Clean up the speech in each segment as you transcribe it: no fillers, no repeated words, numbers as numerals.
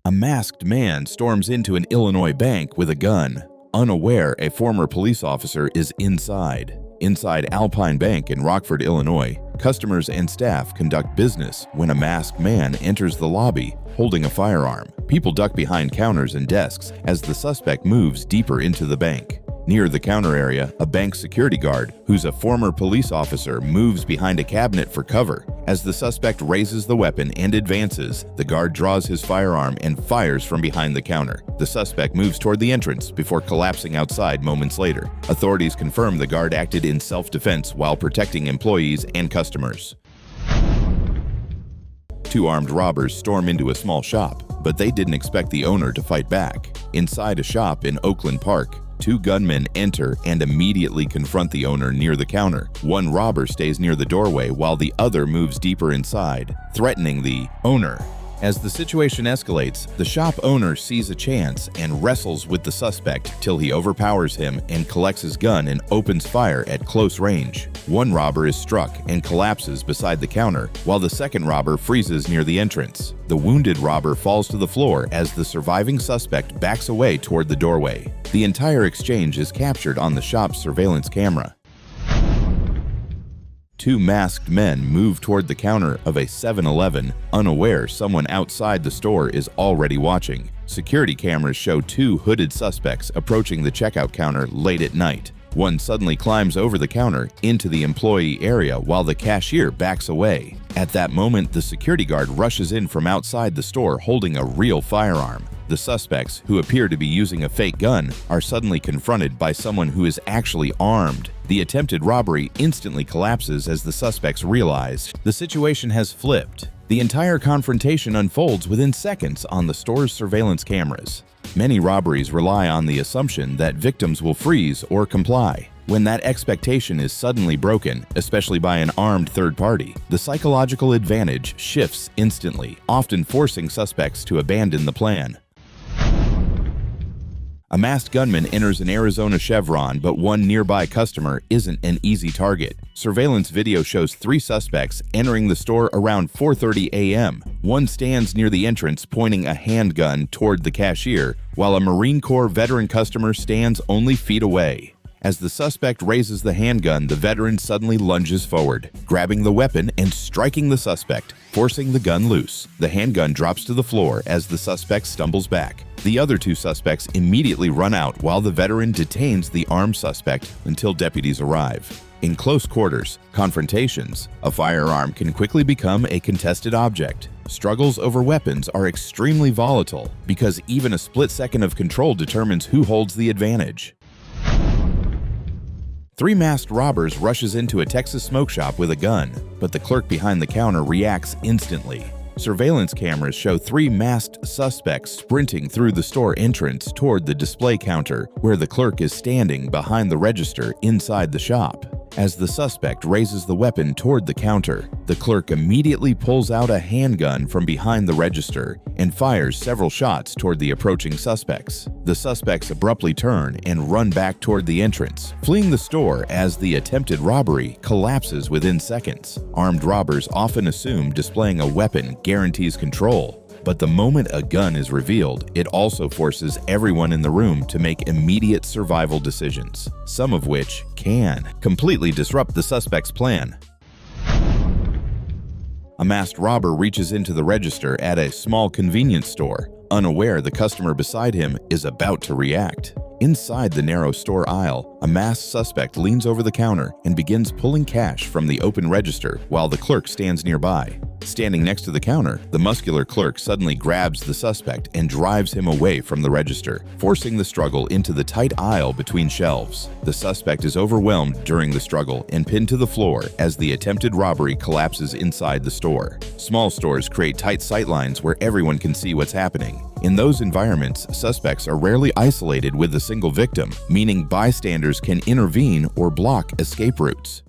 A masked man storms into an Illinois bank with a gun. Unaware a former police officer is inside. Inside Alpine Bank in Rockford, Illinois, customers and staff conduct business when a masked man enters the lobby holding a firearm. People duck behind counters and desks as the suspect moves deeper into the bank. Near the counter area, a bank security guard, who's a former police officer, moves behind a cabinet for cover. As the suspect raises the weapon and advances, the guard draws his firearm and fires from behind the counter. The suspect moves toward the entrance before collapsing outside moments later. Authorities confirm the guard acted in self-defense while protecting employees and customers. Two armed robbers storm into a small shop, but they didn't expect the owner to fight back. Inside a shop in Oakland Park, two gunmen enter and immediately confront the owner near the counter. One robber stays near the doorway while the other moves deeper inside, threatening the owner. As the situation escalates, the shop owner sees a chance and wrestles with the suspect till he overpowers him and collects his gun and opens fire at close range. One robber is struck and collapses beside the counter, while the second robber freezes near the entrance. The wounded robber falls to the floor as the surviving suspect backs away toward the doorway. The entire exchange is captured on the shop's surveillance camera. Two masked men move toward the counter of a 7-Eleven, unaware someone outside the store is already watching. Security cameras show two hooded suspects approaching the checkout counter late at night. One suddenly climbs over the counter into the employee area while the cashier backs away. At that moment, the security guard rushes in from outside the store holding a real firearm. The suspects, who appear to be using a fake gun, are suddenly confronted by someone who is actually armed. The attempted robbery instantly collapses as the suspects realize the situation has flipped. The entire confrontation unfolds within seconds on the store's surveillance cameras. Many robberies rely on the assumption that victims will freeze or comply. When that expectation is suddenly broken, especially by an armed third party, the psychological advantage shifts instantly, often forcing suspects to abandon the plan. A masked gunman enters an Arizona Chevron, but one nearby customer isn't an easy target. Surveillance video shows three suspects entering the store around 4:30 a.m. One stands near the entrance pointing a handgun toward the cashier, while a Marine Corps veteran customer stands only feet away. As the suspect raises the handgun, the veteran suddenly lunges forward, grabbing the weapon and striking the suspect, forcing the gun loose. The handgun drops to the floor as the suspect stumbles back. The other two suspects immediately run out while the veteran detains the armed suspect until deputies arrive. In close quarters confrontations, a firearm can quickly become a contested object. Struggles over weapons are extremely volatile because even a split second of control determines who holds the advantage. Three masked robbers rushes into a Texas smoke shop with a gun, but the clerk behind the counter reacts instantly. Surveillance cameras show three masked suspects sprinting through the store entrance toward the display counter, where the clerk is standing behind the register inside the shop. As the suspect raises the weapon toward the counter, the clerk immediately pulls out a handgun from behind the register and fires several shots toward the approaching suspects. The suspects abruptly turn and run back toward the entrance, fleeing the store as the attempted robbery collapses within seconds. Armed robbers often assume displaying a weapon guarantees control. But the moment a gun is revealed, it also forces everyone in the room to make immediate survival decisions, some of which can completely disrupt the suspect's plan. A masked robber reaches into the register at a small convenience store, unaware the customer beside him is about to react. Inside the narrow store aisle, a masked suspect leans over the counter and begins pulling cash from the open register while the clerk stands nearby. Standing next to the counter, the muscular clerk suddenly grabs the suspect and drives him away from the register, forcing the struggle into the tight aisle between shelves. The suspect is overwhelmed during the struggle and pinned to the floor as the attempted robbery collapses inside the store. Small stores create tight sightlines where everyone can see what's happening. In those environments, suspects are rarely isolated with a single victim, meaning bystanders can intervene or block escape routes.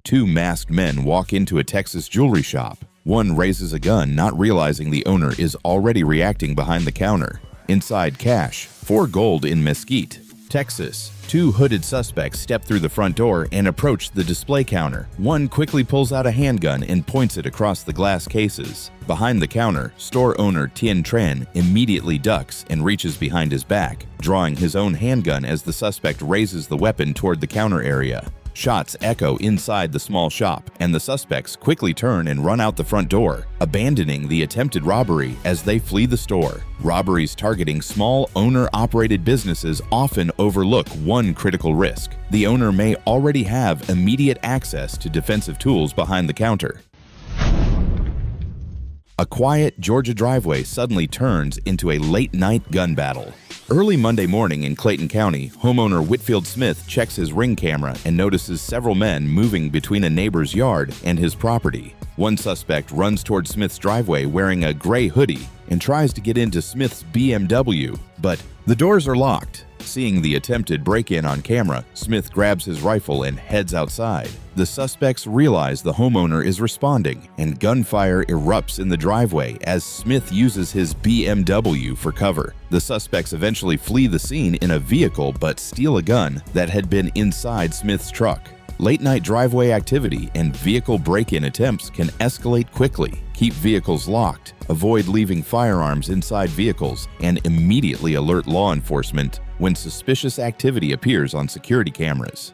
Two masked men walk into a Texas jewelry shop. One raises a gun, not realizing the owner is already reacting behind the counter. Inside cash, 4 gold in mesquite. Texas. Two hooded suspects step through the front door and approach the display counter. One quickly pulls out a handgun and points it across the glass cases. Behind the counter, store owner Tien Tran immediately ducks and reaches behind his back, drawing his own handgun as the suspect raises the weapon toward the counter area. Shots echo inside the small shop, and the suspects quickly turn and run out the front door, abandoning the attempted robbery as they flee the store. Robberies targeting small owner-operated businesses often overlook one critical risk. The owner may already have immediate access to defensive tools behind the counter. A quiet Georgia driveway suddenly turns into a late-night gun battle. Early Monday morning in Clayton County, homeowner Whitfield Smith checks his Ring camera and notices several men moving between a neighbor's yard and his property. One suspect runs toward Smith's driveway wearing a gray hoodie and tries to get into Smith's BMW, but the doors are locked. Seeing the attempted break-in on camera, Smith grabs his rifle and heads outside. The suspects realize the homeowner is responding, and gunfire erupts in the driveway as Smith uses his BMW for cover. The suspects eventually flee the scene in a vehicle but steal a gun that had been inside Smith's truck. Late-night driveway activity and vehicle break-in attempts can escalate quickly. Keep vehicles locked, avoid leaving firearms inside vehicles, and immediately alert law enforcement when suspicious activity appears on security cameras.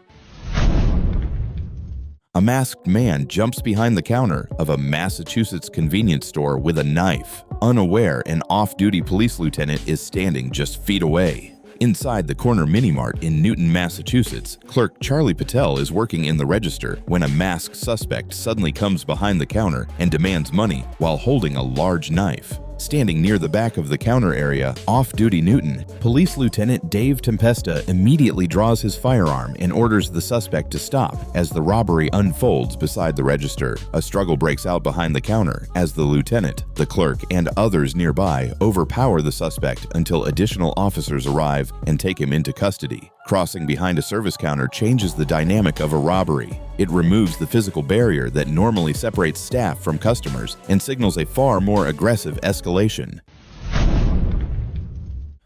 A masked man jumps behind the counter of a Massachusetts convenience store with a knife. Unaware, an off-duty police lieutenant is standing just feet away. Inside the corner mini-mart in Newton, Massachusetts, clerk Charlie Patel is working in the register when a masked suspect suddenly comes behind the counter and demands money while holding a large knife. Standing near the back of the counter area, off-duty Newton, Police Lieutenant Dave Tempesta immediately draws his firearm and orders the suspect to stop as the robbery unfolds beside the register. A struggle breaks out behind the counter as the lieutenant, the clerk, and others nearby overpower the suspect until additional officers arrive and take him into custody. Crossing behind a service counter changes the dynamic of a robbery. It removes the physical barrier that normally separates staff from customers and signals a far more aggressive escalation.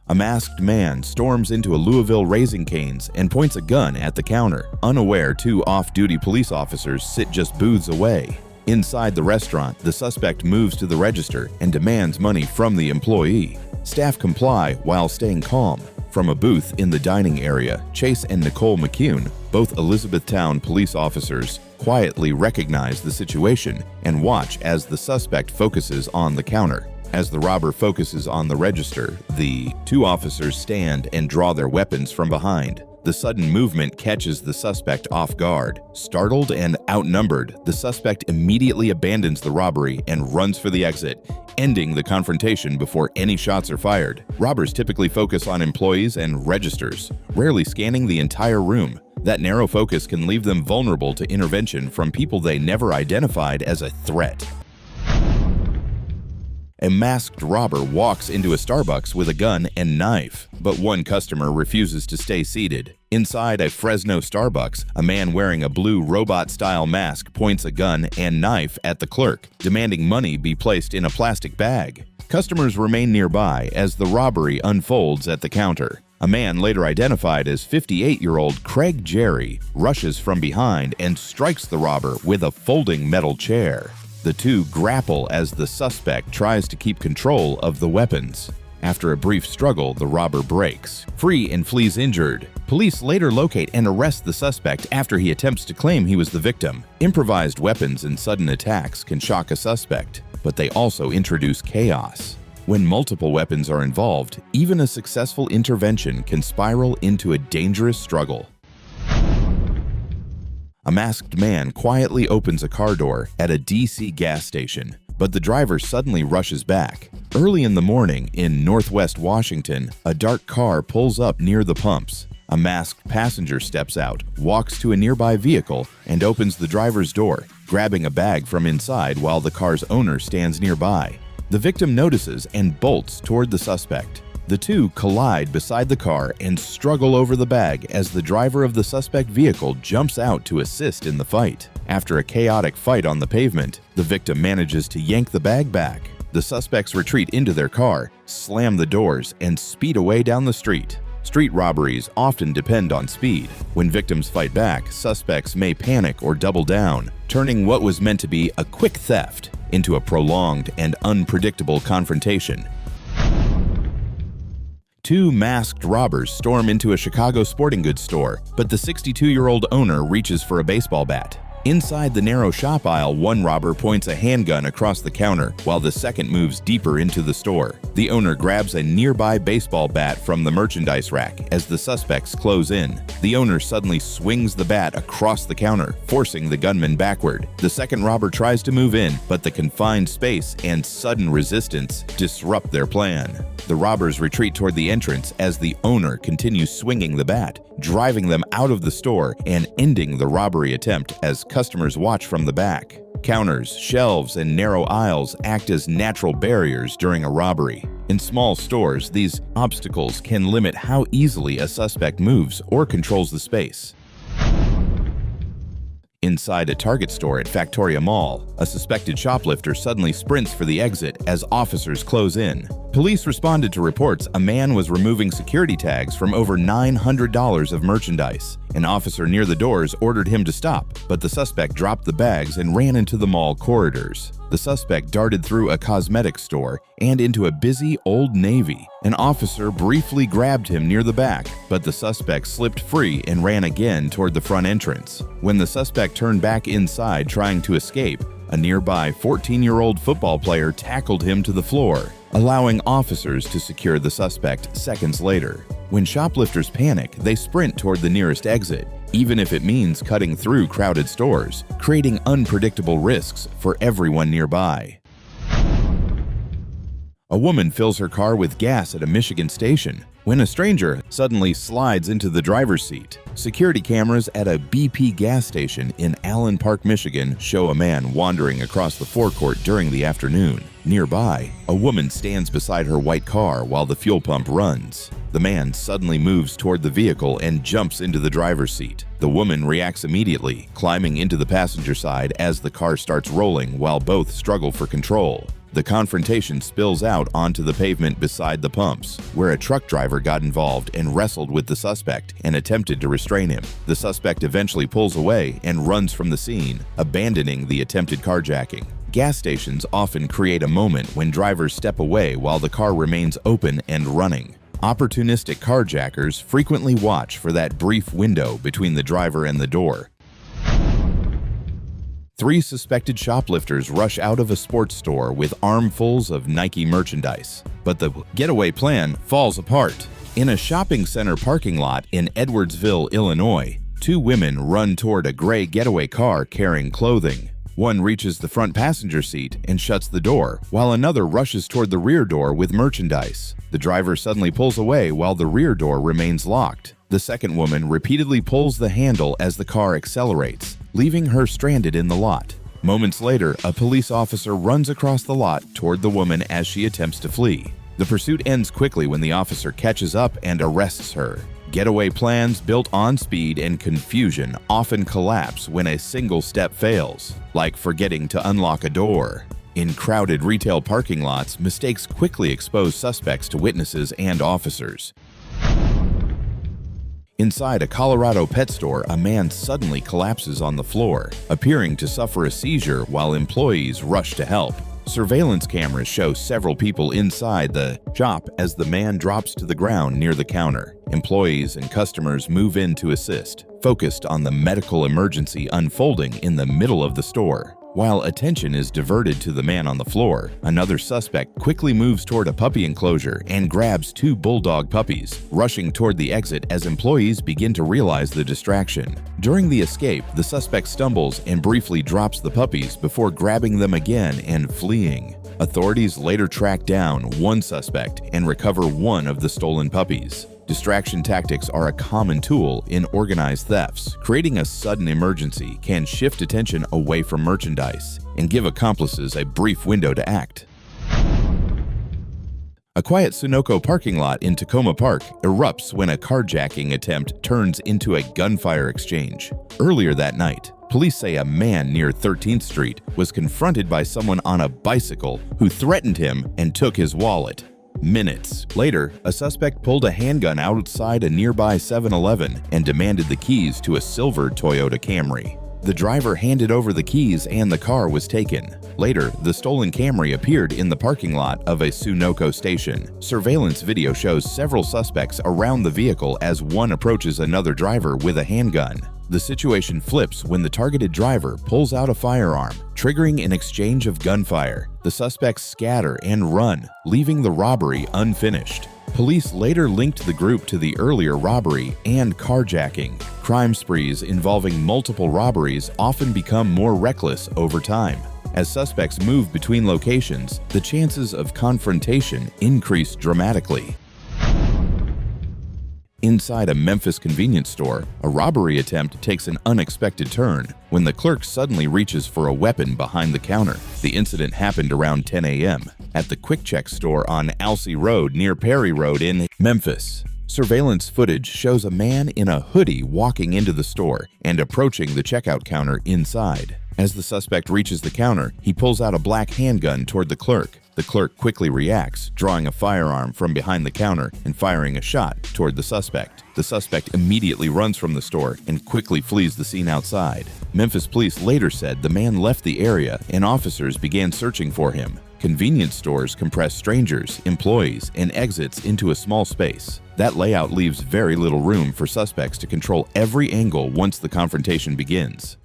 A masked man storms into a Louisville Raising Cane's and points a gun at the counter. Unaware, two off-duty police officers sit just booths away. Inside the restaurant, the suspect moves to the register and demands money from the employee. Staff comply while staying calm. From a booth in the dining area, Chase and Nicole McCune, both Elizabethtown police officers, quietly recognize the situation and watch as the suspect focuses on the counter. As the robber focuses on the register, the two officers stand and draw their weapons from behind. The sudden movement catches the suspect off guard. Startled and outnumbered, the suspect immediately abandons the robbery and runs for the exit, ending the confrontation before any shots are fired. Robbers typically focus on employees and registers, rarely scanning the entire room. That narrow focus can leave them vulnerable to intervention from people they never identified as a threat. A masked robber walks into a Starbucks with a gun and knife, but one customer refuses to stay seated. Inside a Fresno Starbucks, a man wearing a blue robot-style mask points a gun and knife at the clerk, demanding money be placed in a plastic bag. Customers remain nearby as the robbery unfolds at the counter. A man later identified as 58-year-old Craig Jerry rushes from behind and strikes the robber with a folding metal chair. The two grapple as the suspect tries to keep control of the weapons. After a brief struggle, the robber breaks free and flees injured. Police later locate and arrest the suspect after he attempts to claim he was the victim. Improvised weapons and sudden attacks can shock a suspect, but they also introduce chaos. When multiple weapons are involved, even a successful intervention can spiral into a dangerous struggle. A masked man quietly opens a car door at a DC gas station, but the driver suddenly rushes back. Early in the morning in Northwest Washington, a dark car pulls up near the pumps. A masked passenger steps out, walks to a nearby vehicle, and opens the driver's door, grabbing a bag from inside while the car's owner stands nearby. The victim notices and bolts toward the suspect. The two collide beside the car and struggle over the bag as the driver of the suspect vehicle jumps out to assist in the fight. After a chaotic fight on the pavement, the victim manages to yank the bag back. The suspects retreat into their car, slam the doors, and speed away down the street. Street robberies often depend on speed. When victims fight back, suspects may panic or double down, turning what was meant to be a quick theft into a prolonged and unpredictable confrontation. Two masked robbers storm into a Chicago sporting goods store, but the 62-year-old owner reaches for a baseball bat. Inside the narrow shop aisle, one robber points a handgun across the counter, while the second moves deeper into the store. The owner grabs a nearby baseball bat from the merchandise rack as the suspects close in. The owner suddenly swings the bat across the counter, forcing the gunman backward. The second robber tries to move in, but the confined space and sudden resistance disrupt their plan. The robbers retreat toward the entrance as the owner continues swinging the bat, driving them out of the store and ending the robbery attempt as customers watch from the back. Counters, shelves, and narrow aisles act as natural barriers during a robbery. In small stores, these obstacles can limit how easily a suspect moves or controls the space. Inside a Target store at Factoria Mall, a suspected shoplifter suddenly sprints for the exit as officers close in. Police responded to reports a man was removing security tags from over $900 of merchandise. An officer near the doors ordered him to stop, but the suspect dropped the bags and ran into the mall corridors. The suspect darted through a cosmetics store and into a busy Old Navy. An officer briefly grabbed him near the back, but the suspect slipped free and ran again toward the front entrance. When the suspect turned back inside trying to escape, a nearby 14-year-old football player tackled him to the floor, allowing officers to secure the suspect seconds later. When shoplifters panic, they sprint toward the nearest exit, even if it means cutting through crowded stores, creating unpredictable risks for everyone nearby. A woman fills her car with gas at a Michigan station when a stranger suddenly slides into the driver's seat. Security cameras at a BP gas station in Allen Park, Michigan show a man wandering across the forecourt during the afternoon. Nearby, a woman stands beside her white car while the fuel pump runs. The man suddenly moves toward the vehicle and jumps into the driver's seat. The woman reacts immediately, climbing into the passenger side as the car starts rolling while both struggle for control. The confrontation spills out onto the pavement beside the pumps, where a truck driver got involved and wrestled with the suspect and attempted to restrain him. The suspect eventually pulls away and runs from the scene, abandoning the attempted carjacking. Gas stations often create a moment when drivers step away while the car remains open and running. Opportunistic carjackers frequently watch for that brief window between the driver and the door. 3 suspected shoplifters rush out of a sports store with armfuls of Nike merchandise, but the getaway plan falls apart. In a shopping center parking lot in Edwardsville, Illinois, 2 women run toward a gray getaway car carrying clothing. One reaches the front passenger seat and shuts the door, while another rushes toward the rear door with merchandise. The driver suddenly pulls away while the rear door remains locked. The second woman repeatedly pulls the handle as the car accelerates, leaving her stranded in the lot. Moments later, a police officer runs across the lot toward the woman as she attempts to flee. The pursuit ends quickly when the officer catches up and arrests her. Getaway plans built on speed and confusion often collapse when a single step fails, like forgetting to unlock a door. In crowded retail parking lots, mistakes quickly expose suspects to witnesses and officers. Inside a Colorado pet store, a man suddenly collapses on the floor, appearing to suffer a seizure while employees rush to help. Surveillance cameras show several people inside the shop as the man drops to the ground near the counter. Employees and customers move in to assist, focused on the medical emergency unfolding in the middle of the store. While attention is diverted to the man on the floor, another suspect quickly moves toward a puppy enclosure and grabs 2 bulldog puppies, rushing toward the exit as employees begin to realize the distraction. During the escape, the suspect stumbles and briefly drops the puppies before grabbing them again and fleeing. Authorities later track down one suspect and recover one of the stolen puppies. Distraction tactics are a common tool in organized thefts. Creating a sudden emergency can shift attention away from merchandise and give accomplices a brief window to act. A quiet Sunoco parking lot in Tacoma Park erupts when a carjacking attempt turns into a gunfire exchange. Earlier that night, police say a man near 13th Street was confronted by someone on a bicycle who threatened him and took his wallet. Minutes later, a suspect pulled a handgun outside a nearby 7-Eleven and demanded the keys to a silver Toyota Camry. The driver handed over the keys and the car was taken. Later, the stolen Camry appeared in the parking lot of a Sunoco station. Surveillance video shows several suspects around the vehicle as one approaches another driver with a handgun. The situation flips when the targeted driver pulls out a firearm, triggering an exchange of gunfire. The suspects scatter and run, leaving the robbery unfinished. Police later linked the group to the earlier robbery and carjacking. Crime sprees involving multiple robberies often become more reckless over time. As suspects move between locations, the chances of confrontation increase dramatically. Inside a Memphis convenience store, a robbery attempt takes an unexpected turn when the clerk suddenly reaches for a weapon behind the counter. The incident happened around 10 a.m. at the Quick Check store on Alsea Road near Perry Road in Memphis. Surveillance footage shows a man in a hoodie walking into the store and approaching the checkout counter inside. As the suspect reaches the counter, he pulls out a black handgun toward the clerk. The clerk quickly reacts, drawing a firearm from behind the counter and firing a shot toward the suspect. The suspect immediately runs from the store and quickly flees the scene outside. Memphis police later said the man left the area and officers began searching for him. Convenience stores compress strangers, employees, and exits into a small space. That layout leaves very little room for suspects to control every angle once the confrontation begins.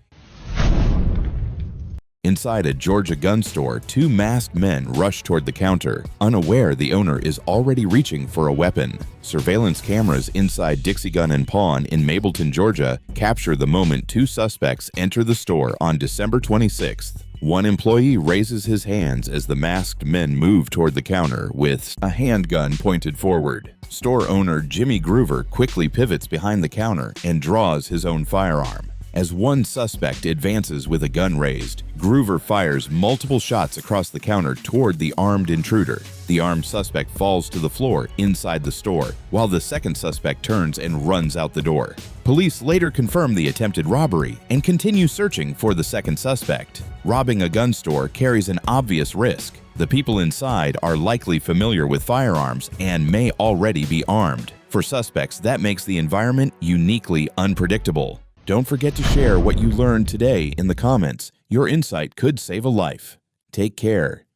Inside a Georgia gun store, two masked men rush toward the counter, unaware the owner is already reaching for a weapon. Surveillance cameras inside Dixie Gun & Pawn in Mableton, Georgia, capture the moment two suspects enter the store on December 26th. One employee raises his hands as the masked men move toward the counter with a handgun pointed forward. Store owner Jimmy Groover quickly pivots behind the counter and draws his own firearm. As one suspect advances with a gun raised, Groover fires multiple shots across the counter toward the armed intruder. The armed suspect falls to the floor inside the store, while the second suspect turns and runs out the door. Police later confirm the attempted robbery and continue searching for the second suspect. Robbing a gun store carries an obvious risk. The people inside are likely familiar with firearms and may already be armed. For suspects, that makes the environment uniquely unpredictable. Don't forget to share what you learned today in the comments. Your insight could save a life. Take care.